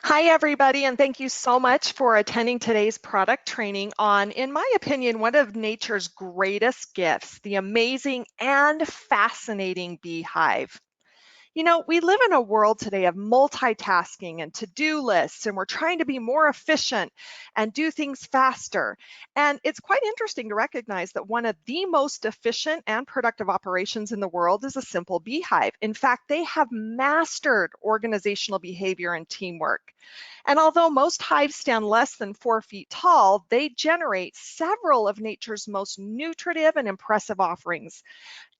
Hi, everybody, and thank you so much for attending today's product training on, in my opinion, one of nature's greatest gifts, the amazing and fascinating beehive. You know, we live in a world today of multitasking and to-do lists, and we're trying to be more efficient and do things faster. And it's quite interesting to recognize that one of the most efficient and productive operations in the world is a simple beehive. In fact, they have mastered organizational behavior and teamwork. And although most hives stand less than 4 feet tall, they generate several of nature's most nutritive and impressive offerings.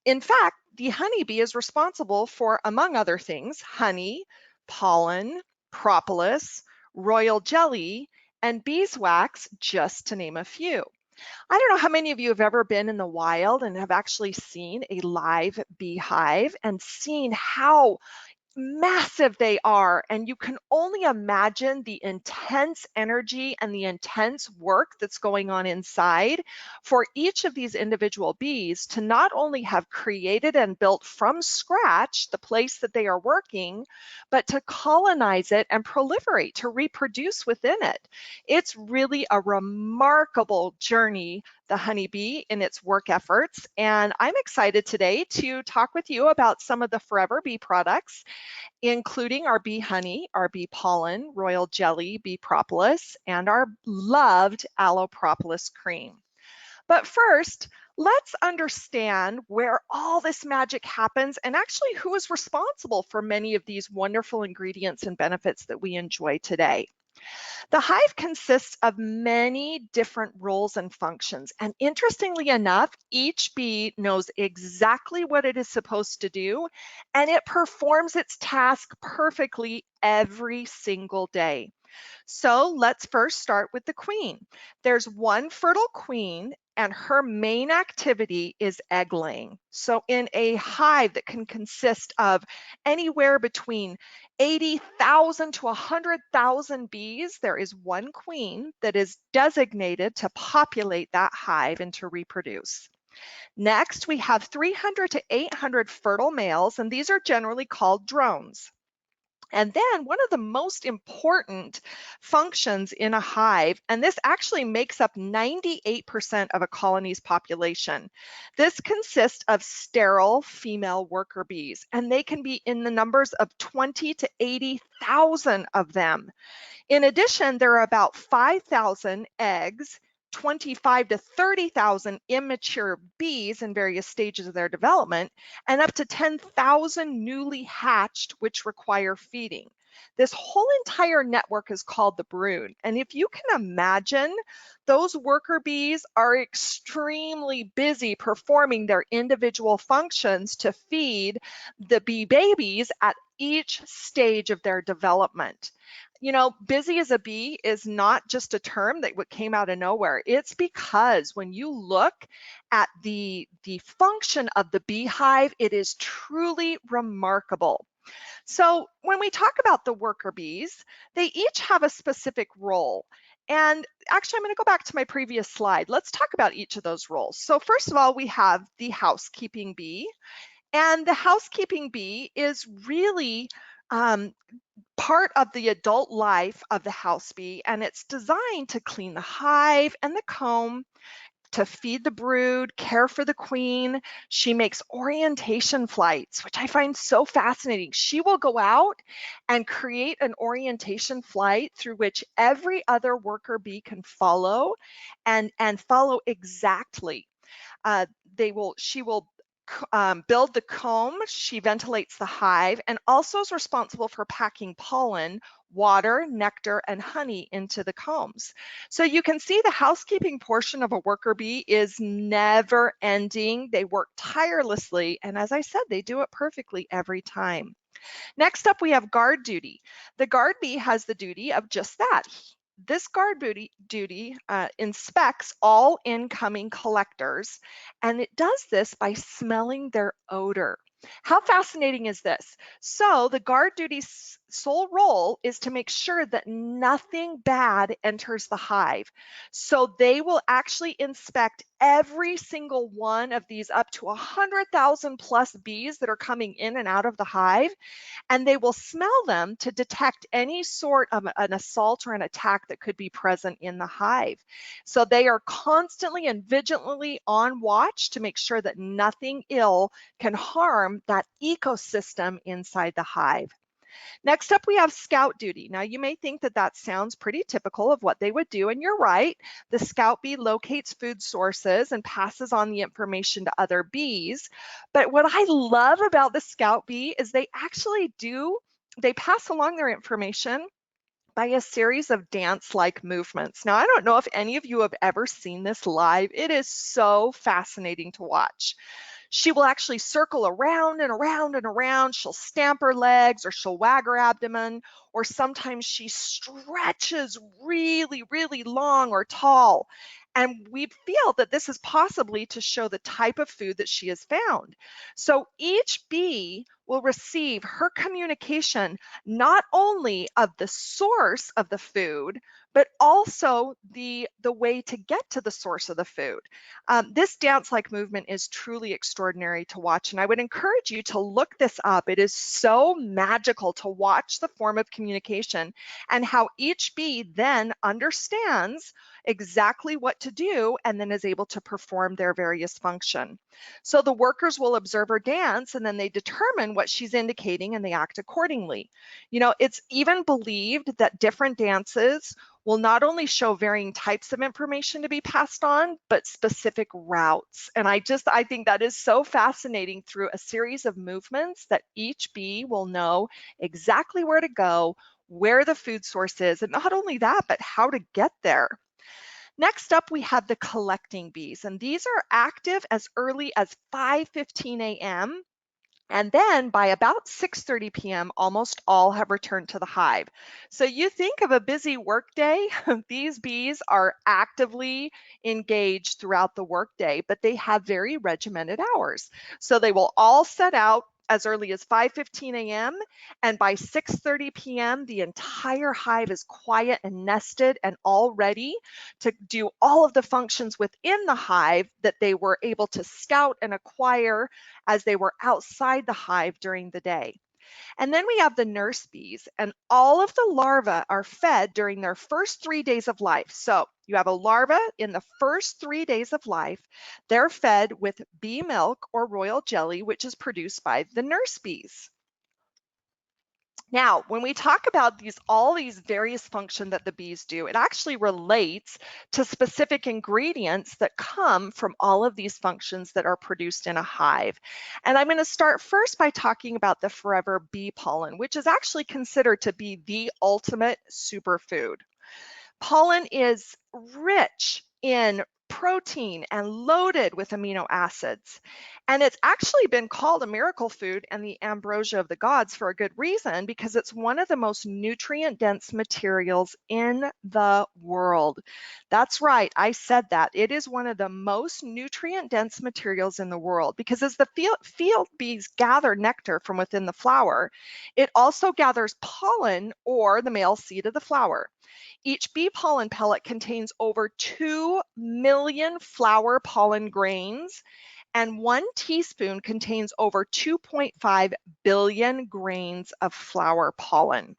In fact, the honeybee is responsible for, among other things, honey, pollen, propolis, royal jelly, and beeswax, just to name a few. I don't know how many of you have ever been in the wild and have actually seen a live beehive and seen how massive they are, and you can only imagine the intense energy and the intense work that's going on inside for each of these individual bees to not only have created and built from scratch the place that they are working, but to colonize it and proliferate, to reproduce within it. It's really a remarkable journey, the honeybee, in its work efforts, and I'm excited today to talk with you about some of the Forever Bee products, including our bee honey, our bee pollen, royal jelly, bee propolis, and our loved aloe propolis cream. But first, let's understand where all this magic happens and actually who is responsible for many of these wonderful ingredients and benefits that we enjoy today. The hive consists of many different roles and functions, and interestingly enough, each bee knows exactly what it is supposed to do, and it performs its task perfectly every single day. So let's first start with the queen. There's one fertile queen, and her main activity is egg laying. So in a hive that can consist of anywhere between 80,000 to 100,000 bees, there is one queen that is designated to populate that hive and to reproduce. Next, we have 300 to 800 fertile males, and these are generally called drones. And then one of the most important functions in a hive, and this actually makes up 98% of a colony's population. This consists of sterile female worker bees, and they can be in the numbers of 20 to 80,000 of them. In addition, there are about 5,000 eggs, 25 to 30,000 immature bees in various stages of their development, and up to 10,000 newly hatched, which require feeding. This whole entire network is called the brood. And if you can imagine, those worker bees are extremely busy performing their individual functions to feed the bee babies at each stage of their development. You know, busy as a bee is not just a term that came out of nowhere. It's because when you look at the function of the beehive, it is truly remarkable. So when we talk about the worker bees, they each have a specific role. And actually, I'm going to go back to my previous slide. Let's talk about each of those roles. So first of all, we have the housekeeping bee. And the housekeeping bee is really part of the adult life of the house bee, and it's designed to clean the hive and the comb, to feed the brood, care for the queen. She makes orientation flights, which I find so fascinating. She will go out and create an orientation flight through which every other worker bee can follow and follow exactly. Uh, she will build the comb, she ventilates the hive, and also is responsible for packing pollen, water, nectar, and honey into the combs. So you can see the housekeeping portion of a worker bee is never ending. They work tirelessly, and as I said, they do it perfectly every time. Next up, we have guard duty. The guard bee has the duty of just that. This guard duty inspects all incoming collectors, and it does this by smelling their odor. How fascinating is this? So the guard duty sole role is to make sure that nothing bad enters the hive. So they will actually inspect every single one of these up to 100,000 plus bees that are coming in and out of the hive, and they will smell them to detect any sort of an assault or an attack that could be present in the hive. So they are constantly and vigilantly on watch to make sure that nothing ill can harm that ecosystem inside the hive. Next up, we have scout duty. Now, you may think that that sounds pretty typical of what they would do, and you're right. The scout bee locates food sources and passes on the information to other bees. But what I love about the scout bee is they pass along their information by a series of dance-like movements. Now, I don't know if any of you have ever seen this live. It is so fascinating to watch. She will actually circle around and around and around. She'll stamp her legs, or she'll wag her abdomen, or sometimes she stretches really, really long or tall. And we feel that this is possibly to show the type of food that she has found. So each bee will receive her communication not only of the source of the food, but also the way to get to the source of the food. This dance-like movement is truly extraordinary to watch, and I would encourage you to look this up. It is so magical to watch the form of communication and how each bee then understands exactly what to do and then is able to perform their various function. So the workers will observe her dance, and then they determine what she's indicating and they act accordingly. You know, it's even believed that different dances will not only show varying types of information to be passed on, but specific routes. And I think that is so fascinating, through a series of movements that each bee will know exactly where to go, where the food source is, and not only that, but how to get there. Next up, we have the collecting bees, and these are active as early as 5:15 a.m. And then by about 6:30 p.m., almost all have returned to the hive. So you think of a busy workday, these bees are actively engaged throughout the workday, but they have very regimented hours. So they will all set out as early as 5:15 a.m. and by 6:30 p.m., the entire hive is quiet and nested and all ready to do all of the functions within the hive that they were able to scout and acquire as they were outside the hive during the day. And then we have the nurse bees, and all of the larvae are fed during their first 3 days of life. So you have a larva in the first 3 days of life. They're fed with bee milk or royal jelly, which is produced by the nurse bees. Now, when we talk about all these various functions that the bees do, it actually relates to specific ingredients that come from all of these functions that are produced in a hive. And I'm going to start first by talking about the forever bee pollen, which is actually considered to be the ultimate superfood. Pollen is rich in protein and loaded with amino acids. And it's actually been called a miracle food and the ambrosia of the gods for a good reason, because it's one of the most nutrient dense materials in the world. That's right, I said that. It is one of the most nutrient dense materials in the world, because as the field bees gather nectar from within the flower, it also gathers pollen, or the male seed of the flower. Each bee pollen pellet contains over 2 million flower pollen grains, and 1 teaspoon contains over 2.5 billion grains of flower pollen.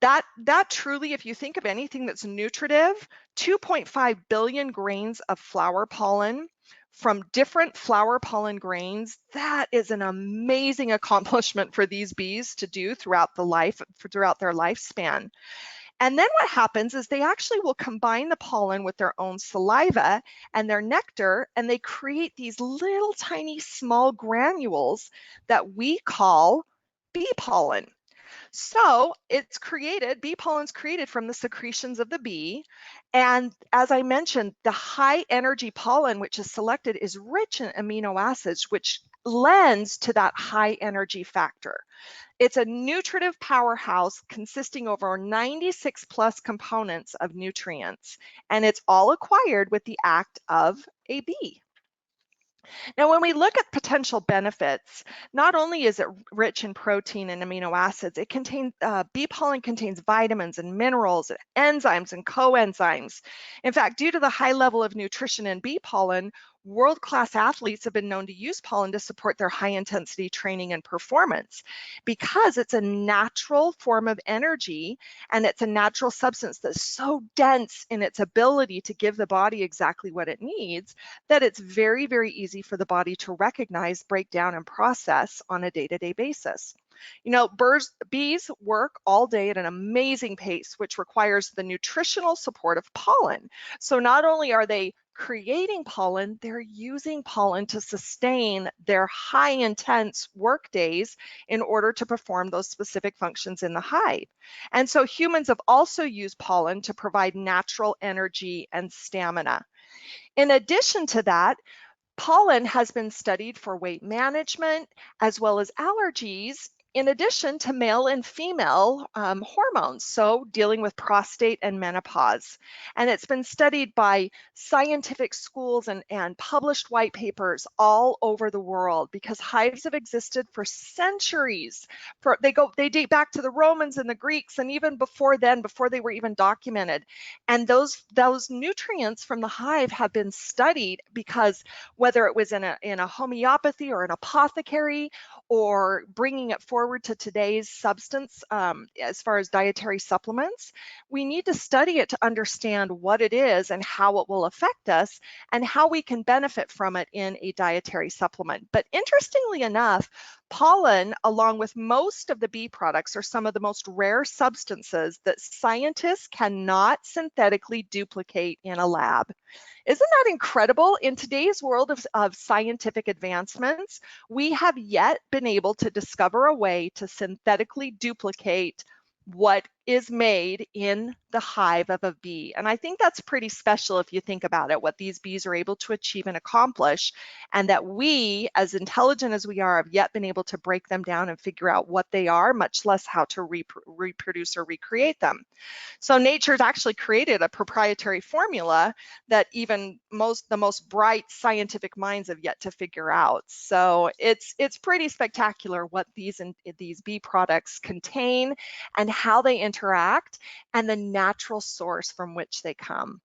That truly, if you think of anything that's nutritive, 2.5 billion grains of flower pollen from different flower pollen grains, that is an amazing accomplishment for these bees to do throughout their lifespan. And then what happens is they actually will combine the pollen with their own saliva and their nectar, and they create these little tiny small granules that we call bee pollen. So bee pollen's created from the secretions of the bee. And as I mentioned, the high energy pollen, which is selected, is rich in amino acids, which lends to that high energy factor. It's a nutritive powerhouse consisting over 96 plus components of nutrients, and it's all acquired with the act of a bee. Now, when we look at potential benefits, not only is it rich in protein and amino acids, it contains bee pollen contains vitamins and minerals, and enzymes and coenzymes. In fact, due to the high level of nutrition in bee pollen, world-class athletes have been known to use pollen to support their high-intensity training and performance because it's a natural form of energy and it's a natural substance that's so dense in its ability to give the body exactly what it needs that it's very, very easy for the body to recognize, break down, and process on a day-to-day basis. You know, bees work all day at an amazing pace, which requires the nutritional support of pollen. So not only are they creating pollen, they're using pollen to sustain their high intense work days in order to perform those specific functions in the hive. And so humans have also used pollen to provide natural energy and stamina. In addition to that, pollen has been studied for weight management as well as allergies, in addition to male and female hormones, so dealing with prostate and menopause. And it's been studied by scientific schools and published white papers all over the world because hives have existed for centuries. They date back to the Romans and the Greeks, and even before then, before they were even documented. And those nutrients from the hive have been studied because whether it was in a homeopathy or an apothecary, or bringing it forward to today's substance as far as dietary supplements, we need to study it to understand what it is and how it will affect us and how we can benefit from it in a dietary supplement. But interestingly enough, pollen, along with most of the bee products, are some of the most rare substances that scientists cannot synthetically duplicate in a lab. Isn't that incredible? In today's world of scientific advancements, we have yet been able to discover a way to synthetically duplicate what is made in the hive of a bee. And I think that's pretty special if you think about it, what these bees are able to achieve and accomplish, and that we, as intelligent as we are, have yet been able to break them down and figure out what they are, much less how to reproduce or recreate them. So nature's actually created a proprietary formula that even the most bright scientific minds have yet to figure out. So it's pretty spectacular what these bee products contain and how they interact and the natural source from which they come.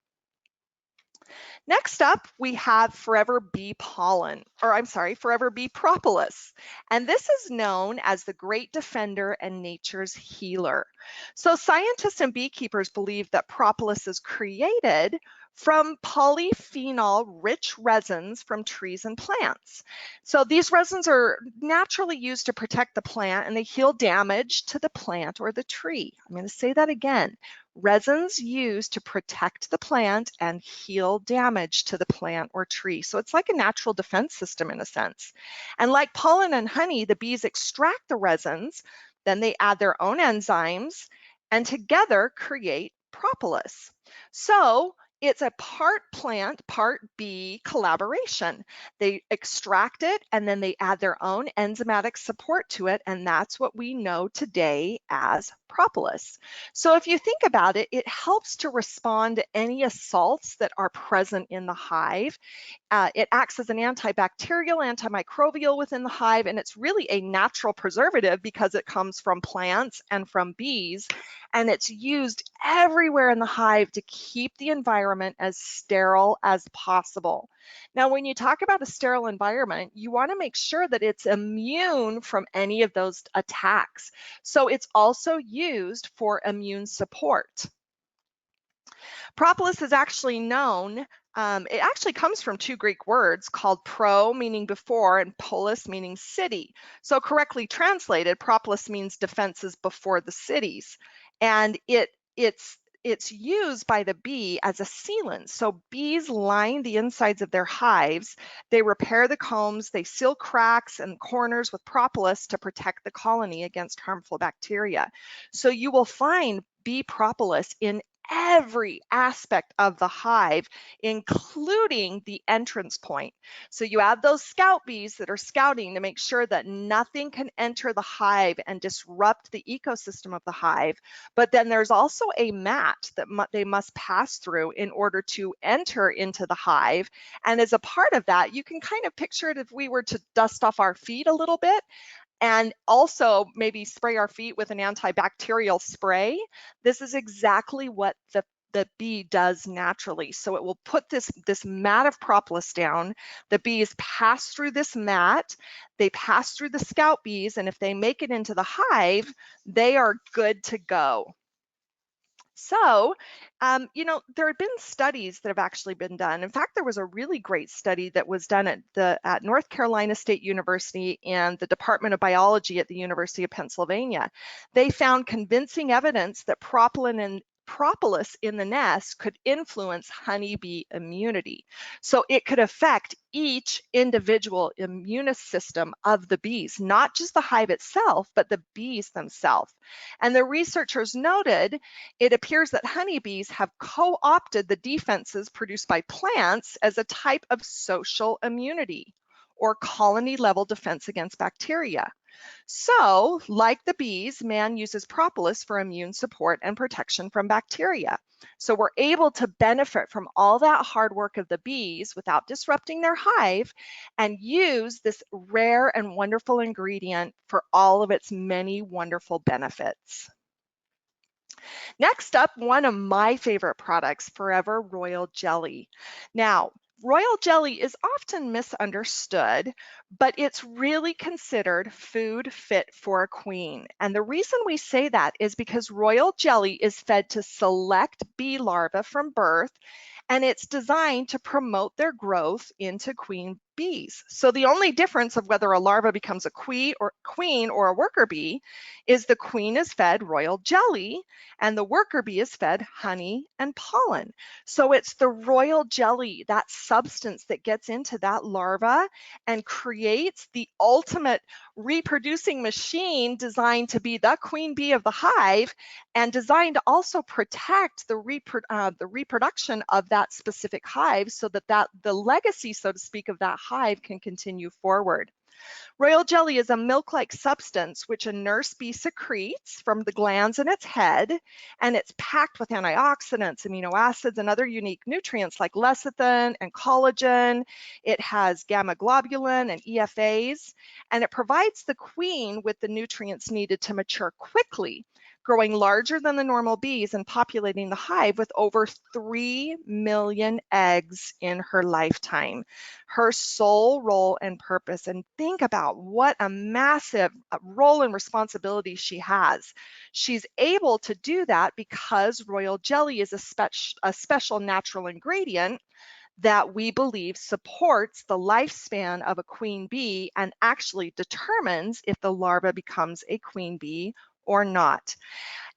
Next up, we have Forever Bee Pollen, or I'm sorry, Forever Bee Propolis. And this is known as the great defender and nature's healer. So scientists and beekeepers believe that propolis is created from polyphenol-rich resins from trees and plants. So these resins are naturally used to protect the plant and they heal damage to the plant or the tree. I'm going to say that again. Resins used to protect the plant and heal damage to the plant or tree. So it's like a natural defense system in a sense. And like pollen and honey, the bees extract the resins, then they add their own enzymes, and together create propolis. So it's a part plant, part bee collaboration. They extract it and then they add their own enzymatic support to it, and that's what we know today as propolis. So if you think about it, it helps to respond to any assaults that are present in the hive. It acts as an antibacterial, antimicrobial within the hive, and it's really a natural preservative because it comes from plants and from bees, and it's used everywhere in the hive to keep the environment as sterile as possible. Now, when you talk about a sterile environment, you want to make sure that it's immune from any of those attacks. So it's also used for immune support. Propolis is actually known, it actually comes from two Greek words called pro, meaning before, and polis, meaning city. So correctly translated, propolis means defenses before the cities. And it's used by the bee as a sealant. So bees line the insides of their hives. They repair the combs, they seal cracks and corners with propolis to protect the colony against harmful bacteria. So you will find bee propolis in every aspect of the hive, including the entrance point. So you have those scout bees that are scouting to make sure that nothing can enter the hive and disrupt the ecosystem of the hive. But then there's also a mat that they must pass through in order to enter into the hive. And as a part of that, you can kind of picture it if we were to dust off our feet a little bit, and also maybe spray our feet with an antibacterial spray. This is exactly what the bee does naturally. So it will put this mat of propolis down. The bees pass through this mat, they pass through the scout bees, and if they make it into the hive, they are good to go. So, there have been studies that have actually been done. In fact, there was a really great study that was done at North Carolina State University and the Department of Biology at the University of Pennsylvania. They found convincing evidence that propolis in the nest could influence honeybee immunity. So it could affect each individual immune system of the bees, not just the hive itself, but the bees themselves. And the researchers noted it appears that honeybees have co-opted the defenses produced by plants as a type of social immunity or colony level defense against bacteria. So, like the bees, man uses propolis for immune support and protection from bacteria. So we're able to benefit from all that hard work of the bees without disrupting their hive and use this rare and wonderful ingredient for all of its many wonderful benefits. Next up, one of my favorite products, Forever Royal Jelly. Now, royal jelly is often misunderstood, but it's really considered food fit for a queen. And the reason we say that is because royal jelly is fed to select bee larvae from birth, and it's designed to promote their growth into queen bees. So the only difference of whether a larva becomes a queen or a worker bee is the queen is fed royal jelly and the worker bee is fed honey and pollen. So it's the royal jelly, that substance that gets into that larva and creates the ultimate reproducing machine designed to be the queen bee of the hive and designed to also protect the reproduction of that specific hive so that the legacy, so to speak, of that hive can continue forward. Royal jelly is a milk-like substance which a nurse bee secretes from the glands in its head, and it's packed with antioxidants, amino acids, and other unique nutrients like lecithin and collagen. It has gamma globulin and EFAs, and it provides the queen with the nutrients needed to mature quickly, growing larger than the normal bees and populating the hive with over 3 million eggs in her lifetime. Her sole role and purpose, and think about what a massive role and responsibility she has. She's able to do that because royal jelly is a special natural ingredient that we believe supports the lifespan of a queen bee and actually determines if the larva becomes a queen bee or not.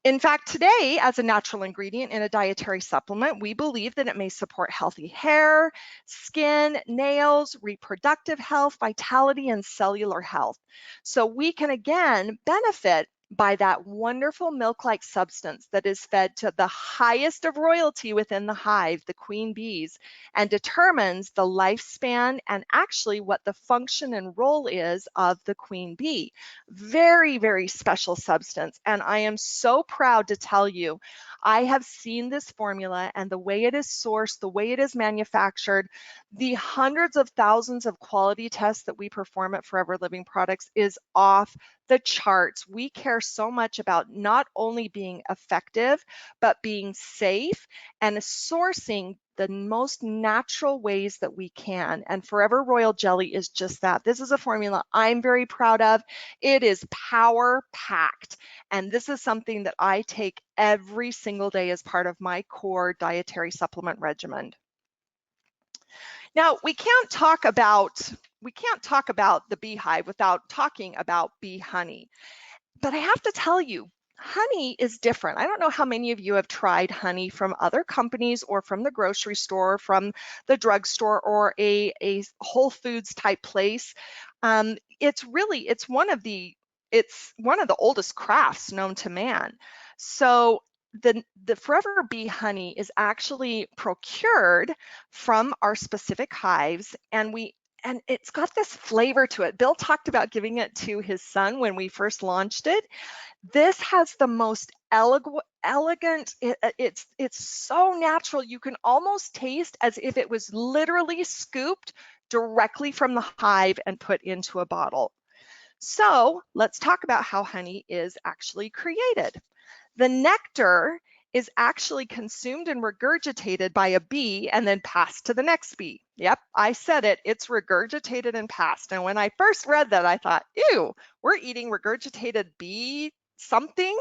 In fact, today, as a natural ingredient in a dietary supplement, we believe that it may support healthy hair, skin, nails, reproductive health, vitality, and cellular health. So we can again benefit by that wonderful milk-like substance that is fed to the highest of royalty within the hive, the queen bees, and determines the lifespan and actually what the function and role is of the queen bee. Very, very special substance. And I am so proud to tell you, I have seen this formula and the way it is sourced, the way it is manufactured, the hundreds of thousands of quality tests that we perform at Forever Living Products is off the charts. We care so much about not only being effective, but being safe and sourcing the most natural ways that we can. And Forever Royal Jelly is just that. This is a formula I'm very proud of. It is power packed. And this is something that I take every single day as part of my core dietary supplement regimen. Now, we can't talk about the beehive without talking about bee honey. But I have to tell you, honey is different. I don't know how many of you have tried honey from other companies or from the grocery store, from the drugstore, or a Whole Foods type place. It's one of the oldest crafts known to man. So the Forever Bee honey is actually procured from our specific hives, and it's got this flavor to it. Bill talked about giving it to his son when we first launched it. This has the most elegant, it's so natural. You can almost taste as if it was literally scooped directly from the hive and put into a bottle. So let's talk about how honey is actually created. The nectar is actually consumed and regurgitated by a bee and then passed to the next bee. Yep, I said it, it's regurgitated and passed. And when I first read that, I thought, ew, we're eating regurgitated bee something.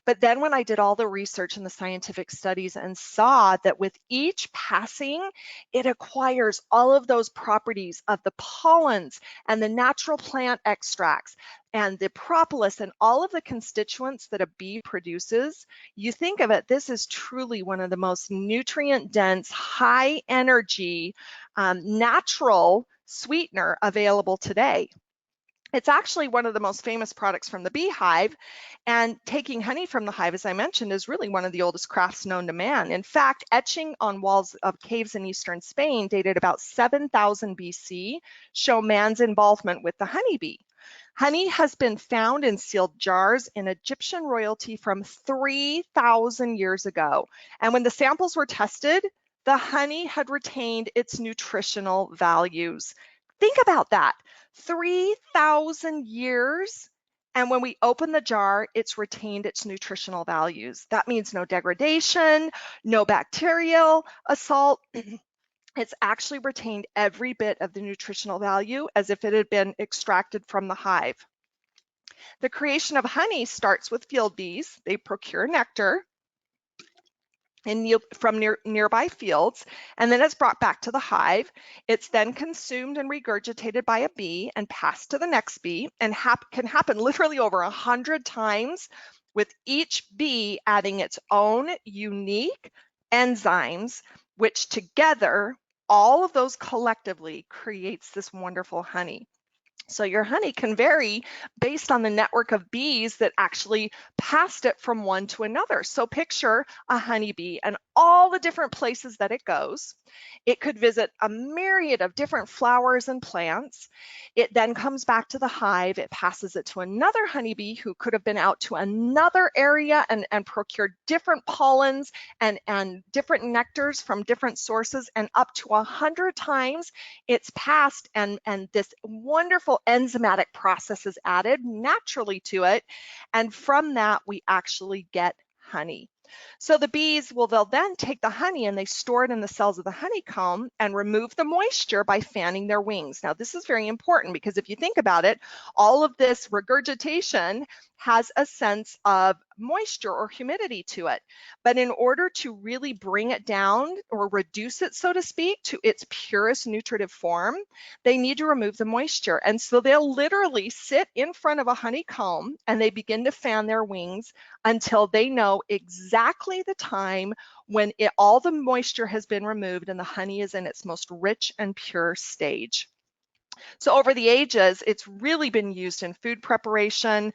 But then when I did all the research and the scientific studies and saw that with each passing, it acquires all of those properties of the pollens and the natural plant extracts and the propolis and all of the constituents that a bee produces, you think of it, this is truly one of the most nutrient dense, high energy, natural sweetener available today. It's actually one of the most famous products from the beehive, and taking honey from the hive, as I mentioned, is really one of the oldest crafts known to man. In fact, etching on walls of caves in eastern Spain dated about 7,000 BC show man's involvement with the honeybee. Honey has been found in sealed jars in Egyptian royalty from 3,000 years ago. And when the samples were tested, the honey had retained its nutritional values. Think about that. 3,000 years, and when we open the jar, it's retained its nutritional values. That means no degradation, no bacterial assault. It's actually retained every bit of the nutritional value as if it had been extracted from the hive. The creation of honey starts with field bees. They procure nectar from nearby fields, and then it's brought back to the hive. It's then consumed and regurgitated by a bee and passed to the next bee, and can happen literally over 100 times, with each bee adding its own unique enzymes, which together, all of those collectively creates this wonderful honey. So your honey can vary based on the network of bees that actually passed it from one to another. So picture a honeybee and all the different places that it goes. It could visit a myriad of different flowers and plants. It then comes back to the hive. It passes it to another honeybee who could have been out to another area and procured different pollens and different nectars from different sources, and up to 100 times it's passed, and this wonderful enzymatic process is added naturally to it, and from that we actually get honey. So the bees they'll then take the honey and they store it in the cells of the honeycomb and remove the moisture by fanning their wings. Now this is very important because if you think about it, all of this regurgitation has a sense of moisture or humidity to it. But in order to really bring it down or reduce it, so to speak, to its purest nutritive form, they need to remove the moisture. And so they'll literally sit in front of a honeycomb and they begin to fan their wings until they know exactly the time when all the moisture has been removed and the honey is in its most rich and pure stage. So over the ages, it's really been used in food preparation,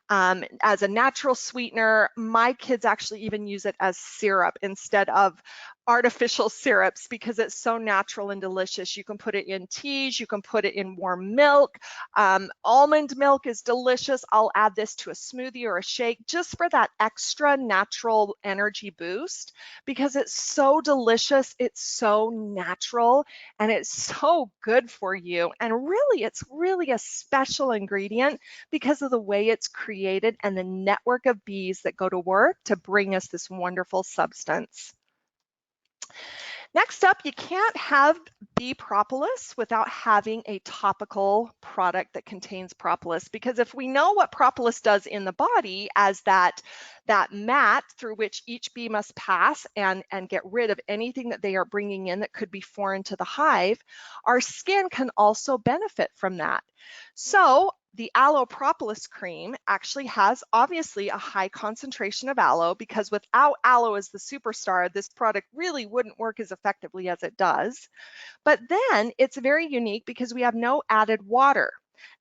as a natural sweetener. My kids actually even use it as syrup instead of artificial syrups because it's so natural and delicious. You can put it in teas, you can put it in warm milk. Almond milk is delicious. I'll add this to a smoothie or a shake just for that extra natural energy boost because it's so delicious, it's so natural, and it's so good for you. And really, it's really a special ingredient because of the way it's created and the network of bees that go to work to bring us this wonderful substance. Next up, you can't have bee propolis without having a topical product that contains propolis, because if we know what propolis does in the body as that mat through which each bee must pass and get rid of anything that they are bringing in that could be foreign to the hive, our skin can also benefit from that. So the aloe propolis cream actually has obviously a high concentration of aloe, because without aloe as the superstar, this product really wouldn't work as effectively as it does. But then it's very unique because we have no added water.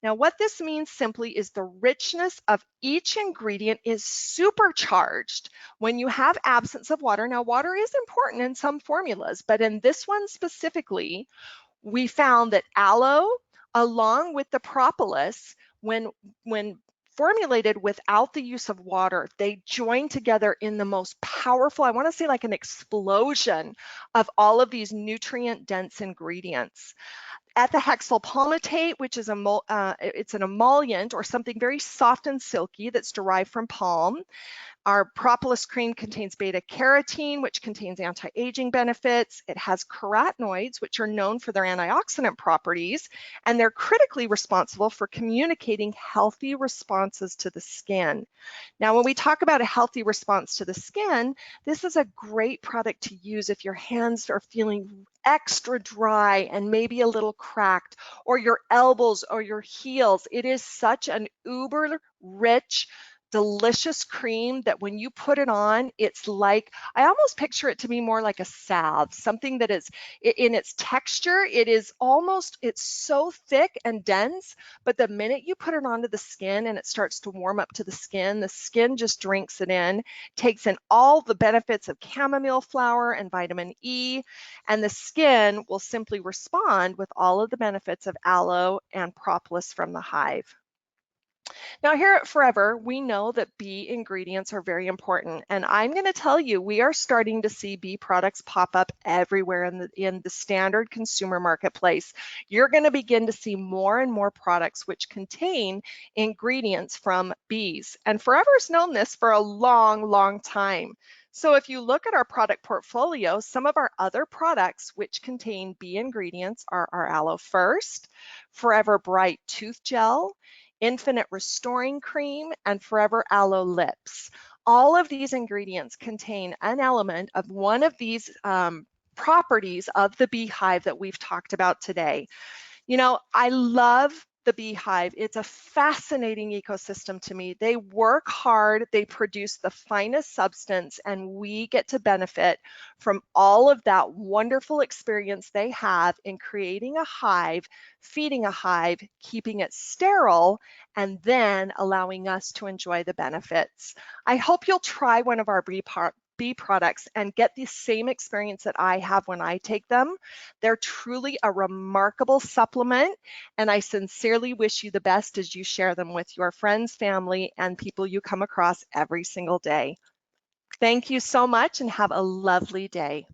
Now, what this means simply is the richness of each ingredient is supercharged when you have absence of water. Now, water is important in some formulas, but in this one specifically, we found that aloe, along with the propolis, when formulated without the use of water, they join together in the most powerful, I want to say like an explosion of all of these nutrient-dense ingredients. Ethahexyl palmitate, which is it's an emollient or something very soft and silky that's derived from palm. Our propolis cream contains beta-carotene, which contains anti-aging benefits. It has carotenoids, which are known for their antioxidant properties, and they're critically responsible for communicating healthy responses to the skin. Now, when we talk about a healthy response to the skin, this is a great product to use if your hands are feeling extra dry and maybe a little cracked, or your elbows or your heels. It is such an uber rich, delicious cream that when you put it on, it's like, I almost picture it to be more like a salve, something that is in its texture, it's so thick and dense, but the minute you put it onto the skin and it starts to warm up to the skin just drinks it in, takes in all the benefits of chamomile flower and vitamin E, and the skin will simply respond with all of the benefits of aloe and propolis from the hive. Now here at Forever, we know that bee ingredients are very important, and I'm going to tell you, we are starting to see bee products pop up everywhere in the standard consumer marketplace. You're going to begin to see more and more products which contain ingredients from bees, and Forever's known this for a long, long time. So if you look at our product portfolio, some of our other products which contain bee ingredients are our Aloe First, Forever Bright Tooth Gel, Infinite Restoring Cream, and Forever Aloe Lips. All of these ingredients contain an element of one of these properties of the beehive that we've talked about today. You know, I love the beehive. It's a fascinating ecosystem to me. They work hard, they produce the finest substance, and we get to benefit from all of that wonderful experience they have in creating a hive, feeding a hive, keeping it sterile, and then allowing us to enjoy the benefits. I hope you'll try one of our bee products and get the same experience that I have when I take them. They're truly a remarkable supplement, and I sincerely wish you the best as you share them with your friends, family, and people you come across every single day. Thank you so much and have a lovely day.